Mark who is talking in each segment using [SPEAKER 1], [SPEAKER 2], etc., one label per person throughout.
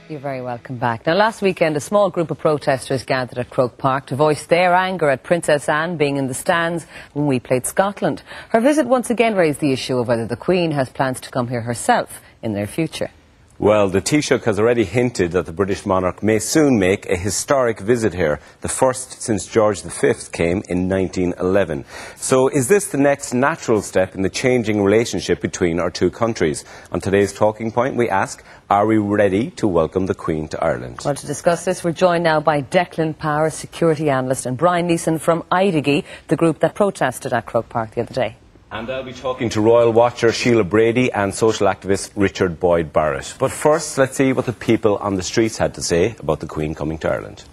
[SPEAKER 1] You're very welcome back. Now, last weekend, a small group of protesters gathered at Croke Park to voice their anger at Princess Anne being in the stands when we played Scotland. Her visit once again raised the issue of whether the Queen has plans to come here herself in their future.
[SPEAKER 2] Well, the Taoiseach has already hinted that the British monarch may soon make a historic visit here, the first since George V came in 1911. So is this the next natural step in the changing relationship between our two countries? On today's Talking Point, we ask, are we ready to welcome the Queen to Ireland?
[SPEAKER 1] Well, to discuss this, we're joined now by Declan Power, security analyst, and Brian Leeson from Éirígí, the group that protested at Croke Park the other day.
[SPEAKER 2] And I'll be talking to royal watcher Sheila Brady and social activist Richard Boyd Barrett. But first, let's see what the people on the streets had to say about the Queen coming to Ireland.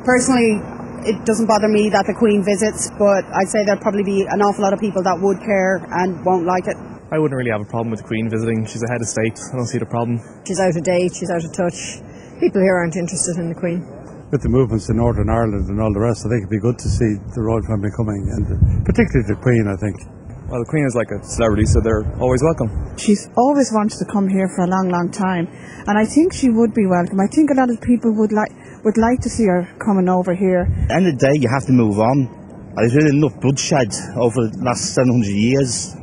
[SPEAKER 3] Personally, it doesn't bother me that the Queen visits, but I'd say there'll probably be an awful lot of people that would care and won't like it.
[SPEAKER 4] I wouldn't really have a problem with the Queen visiting. She's a head of state. I don't see the problem.
[SPEAKER 5] She's out of date, she's out of touch. People here aren't interested in the Queen.
[SPEAKER 6] With the movements in Northern Ireland and all the rest, I think it'd be good to see the royal family coming, and particularly the Queen, I think.
[SPEAKER 4] Well, the Queen is like a celebrity, so they're always welcome.
[SPEAKER 7] She's always wanted to come here for a long, long time, and I think she would be welcome. I think a lot of people would like to see her coming over here.
[SPEAKER 8] At the end of the day, you have to move on. There's really enough bloodshed over the last 700 years,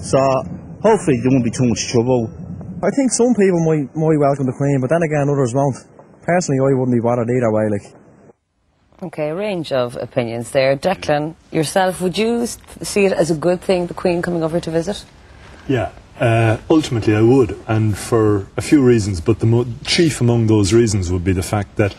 [SPEAKER 8] so hopefully there won't be too much trouble.
[SPEAKER 4] I think some people might welcome the Queen, but then again others won't. Personally, I wouldn't be bothered either way.
[SPEAKER 1] OK, a range of opinions there. Declan, yourself, would you see it as a good thing, the Queen coming over to visit?
[SPEAKER 9] Yeah, ultimately I would, and for a few reasons, but the chief among those reasons would be the fact that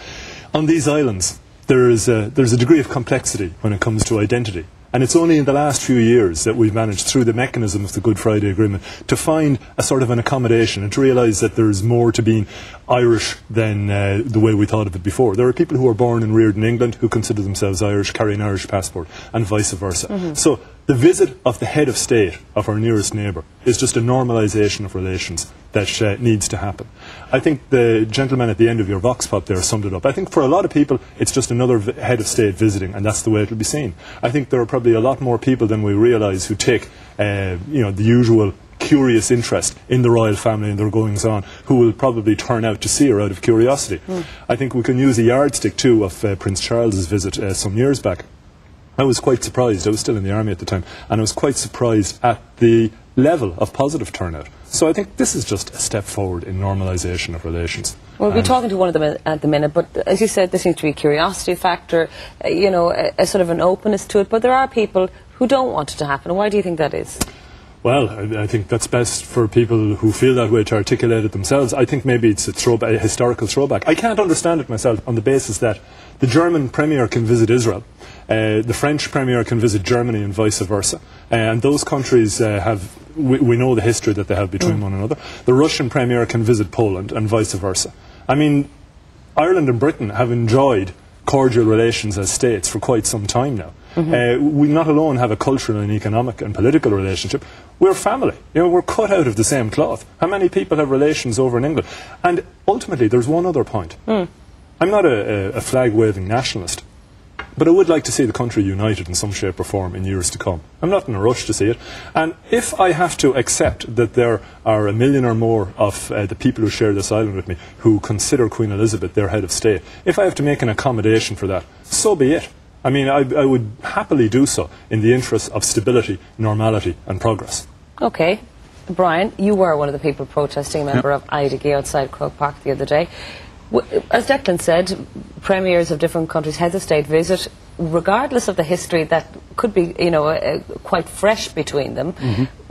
[SPEAKER 9] on these islands there's a degree of complexity when it comes to identity. And it's only in the last few years that we've managed, through the mechanism of the Good Friday Agreement, to find a sort of an accommodation and to realise that there's more to being Irish than the way we thought of it before. There are people who are born and reared in England who consider themselves Irish, carry an Irish passport, and vice versa. Mm-hmm. So the visit of the head of state of our nearest neighbour is just a normalisation of relations that needs to happen. I think the gentleman at the end of your vox pop there summed it up. I think for a lot of people it's just another head of state visiting, and that's the way it will be seen. I think there are probably a lot more people than we realise who take the usual curious interest in the royal family and their goings-on, who will probably turn out to see her out of curiosity. I think we can use a yardstick too of Prince Charles's visit some years back. I was quite surprised. I was still in the army at the time, and I was quite surprised at the level of positive turnout. So I think this is just a step forward in normalisation of relations.
[SPEAKER 1] We'll be talking to one of them at the minute, but as you said, there seems to be a curiosity factor, a sort of an openness to it, but there are people who don't want it to happen. Why do you think that is?
[SPEAKER 9] Well, I think that's best for people who feel that way to articulate it themselves. I think maybe it's a historical throwback. I can't understand it myself on the basis that the German Premier can visit Israel, the French Premier can visit Germany and vice versa. And those countries we know the history that they have between one another. The Russian Premier can visit Poland and vice versa. I mean, Ireland and Britain have enjoyed cordial relations as states for quite some time now. We not alone have a cultural and economic and political relationship, we're family. We're cut out of the same cloth. How many people have relations over in England? And ultimately, there's one other point. I'm not a flag-waving nationalist, but I would like to see the country united in some shape or form in years to come. I'm not in a rush to see it. And if I have to accept that there are 1 million or more of the people who share this island with me who consider Queen Elizabeth their head of state, if I have to make an accommodation for that, so be it. I mean, I would happily do so in the interests of stability, normality and progress. OK. Brian, you were one of the people protesting, a member of Éirígí outside Croke Park the other day. As Declan said, premiers of different countries, heads of state visit, regardless of the history that could be, quite fresh between them.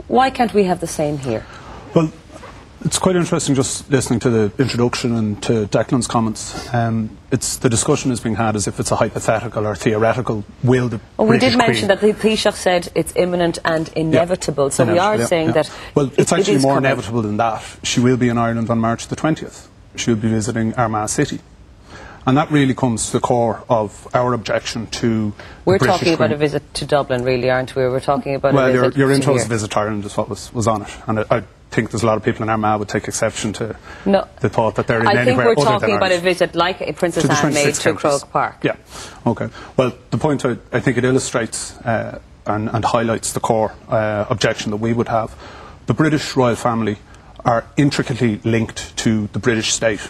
[SPEAKER 9] Why can't we have the same here?
[SPEAKER 10] Well, it's quite interesting just listening to the introduction and to Declan's comments. The discussion is being had as if it's a hypothetical or theoretical will the
[SPEAKER 1] we
[SPEAKER 10] British
[SPEAKER 1] did mention
[SPEAKER 10] Queen.
[SPEAKER 1] that the Taoiseach said it's imminent and inevitable, so we are saying that
[SPEAKER 10] well, it's actually more
[SPEAKER 1] coming.
[SPEAKER 10] inevitable than that. She will be in Ireland on March the 20th. She will be visiting Armagh City. And that really comes to the core of our objection to
[SPEAKER 1] We're
[SPEAKER 10] the British
[SPEAKER 1] talking about
[SPEAKER 10] Queen.
[SPEAKER 1] a visit to Dublin, really, aren't we? We're talking about a visit
[SPEAKER 10] your
[SPEAKER 1] to
[SPEAKER 10] intro
[SPEAKER 1] here.
[SPEAKER 10] visit to Ireland is what was on it. And I think there's a lot of people in Armagh would take exception to the thought that they're in anywhere other than
[SPEAKER 1] I think we're talking
[SPEAKER 10] Ireland.
[SPEAKER 1] about a visit like Princess Anne made to Croke Park.
[SPEAKER 10] Yeah, OK. Well, the point I think it illustrates and highlights the core objection that we would have. The British royal family are intricately linked to the British state.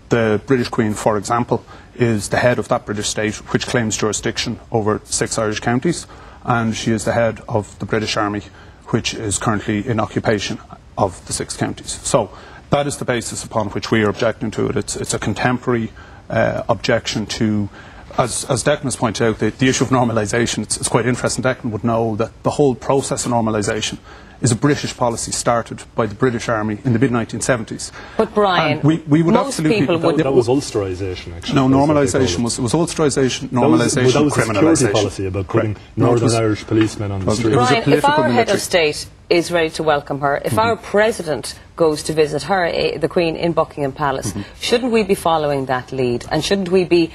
[SPEAKER 10] The British Queen, for example, is the head of that British state which claims jurisdiction over 6 Irish counties, and she is the head of the British Army, which is currently in occupation of the 6 counties. So that is the basis upon which we are objecting to it. It's a contemporary objection to, as Declan has pointed out, the issue of normalisation. It's quite interesting. Declan would know that the whole process of normalisation is a British policy started by the British Army in the mid-1970s.
[SPEAKER 1] But Brian,
[SPEAKER 10] we would
[SPEAKER 1] most people would...
[SPEAKER 9] That was Ulsterisation, actually.
[SPEAKER 10] No, normalisation was Ulsterisation, normalisation,
[SPEAKER 9] that was a
[SPEAKER 10] criminalisation.
[SPEAKER 9] security policy about putting Northern Irish policemen on the street.
[SPEAKER 1] Brian, if our head of state is ready to welcome her, if our president goes to visit her, the Queen, in Buckingham Palace, shouldn't we be following that lead? And shouldn't we be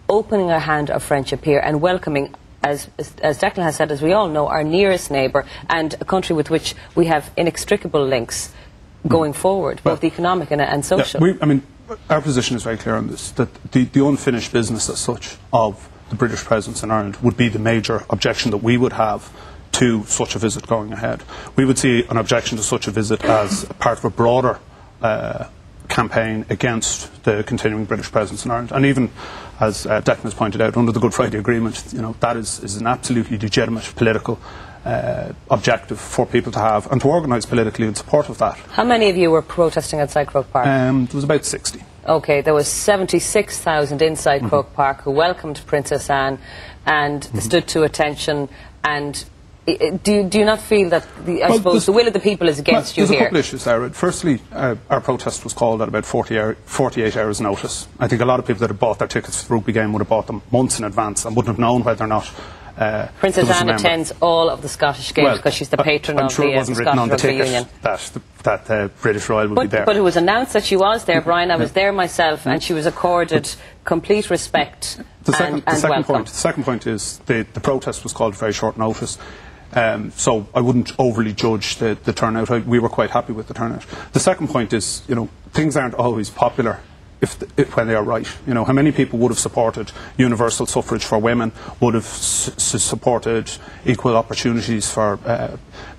[SPEAKER 1] opening our hand of friendship here and welcoming, as Declan has said, as we all know, our nearest neighbour and a country with which we have inextricable links going forward, both economic and social?
[SPEAKER 10] Yeah, I mean, our position is very clear on this, that the unfinished business as such of the British presence in Ireland would be the major objection that we would have to such a visit going ahead. We would see an objection to such a visit as part of a broader campaign against the continuing British presence in Ireland. And even, as Declan has pointed out, under the Good Friday Agreement, you know, that is an absolutely legitimate political objective for people to have and to organise politically in support of that.
[SPEAKER 1] How many of you were protesting outside Croke Park?
[SPEAKER 10] There was about 60.
[SPEAKER 1] OK, there was 76,000 inside Croke Park who welcomed Princess Anne and stood to attention. And do you not feel that, I suppose, the will of the people is against you here?
[SPEAKER 10] There's a couple of issues there. Firstly, our protest was called at about 48 hours notice. I think a lot of people that had bought their tickets for the rugby game would have bought them months in advance and wouldn't have known whether or not
[SPEAKER 1] Princess Anne attends all of the Scottish games because she's the patron of
[SPEAKER 10] sure
[SPEAKER 1] the Scottish Rugby Union.
[SPEAKER 10] That the British Royal would be there.
[SPEAKER 1] But it was announced that she was there, Brian. I was there myself, and she was accorded complete respect and welcome.
[SPEAKER 10] The second point is the protest was called at very short notice. So I wouldn't overly judge the turnout. We were quite happy with the turnout. The second point is, you know, things aren't always popular when they are right. You know, how many people would have supported universal suffrage for women, would have supported equal opportunities for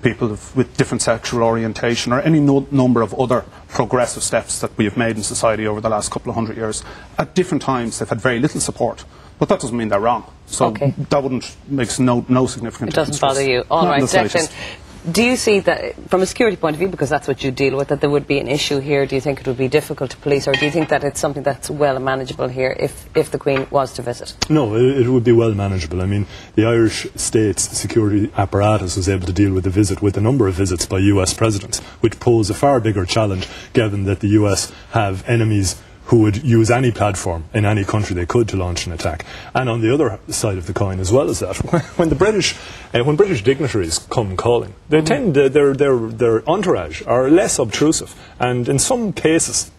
[SPEAKER 10] people with different sexual orientation, or any number of other progressive steps that we have made in society over the last couple of 100 years. At different times they've had very little support. But that doesn't mean they're wrong. So that makes no significant difference.
[SPEAKER 1] It doesn't bother you. All right, Declan, do you see that, from a security point of view, because that's what you deal with, that there would be an issue here? Do you think it would be difficult to police, or do you think that it's something that's well manageable here if the Queen was to visit?
[SPEAKER 9] No, it would be well manageable. I mean, the Irish state's security apparatus was able to deal with the visit, with a number of visits by US presidents, which pose a far bigger challenge, given that the US have enemies who would use any platform in any country they could to launch an attack. And on the other side of the coin, as well as that, when British dignitaries come calling, they tend their entourage are less obtrusive and in some cases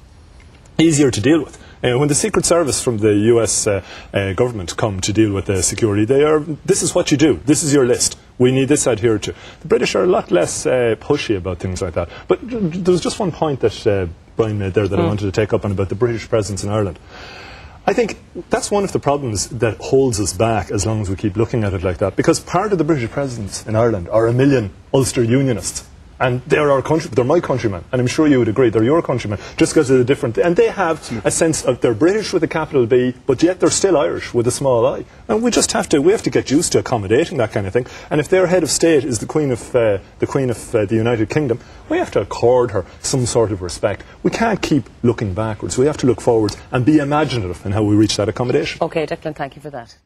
[SPEAKER 9] easier to deal with. When the Secret Service from the US government come to deal with the security, this is what you do, this is your list, we need this adhered to. The British are a lot less pushy about things like that. But there was just one point that Brian made there that I wanted to take up on about the British presence in Ireland. I think that's one of the problems that holds us back as long as we keep looking at it like that, because part of the British presence in Ireland are 1 million Ulster Unionists. And they're my countrymen, and I'm sure you would agree, they're your countrymen, just because of the different... And they have a sense of they're British with a capital B, but yet they're still Irish with a small I. And we have to get used to accommodating that kind of thing. And if their head of state is the Queen of the United Kingdom, we have to accord her some sort of respect. We can't keep looking backwards. We have to look forwards and be imaginative in how we reach that accommodation.
[SPEAKER 1] OK, Declan, thank you for that.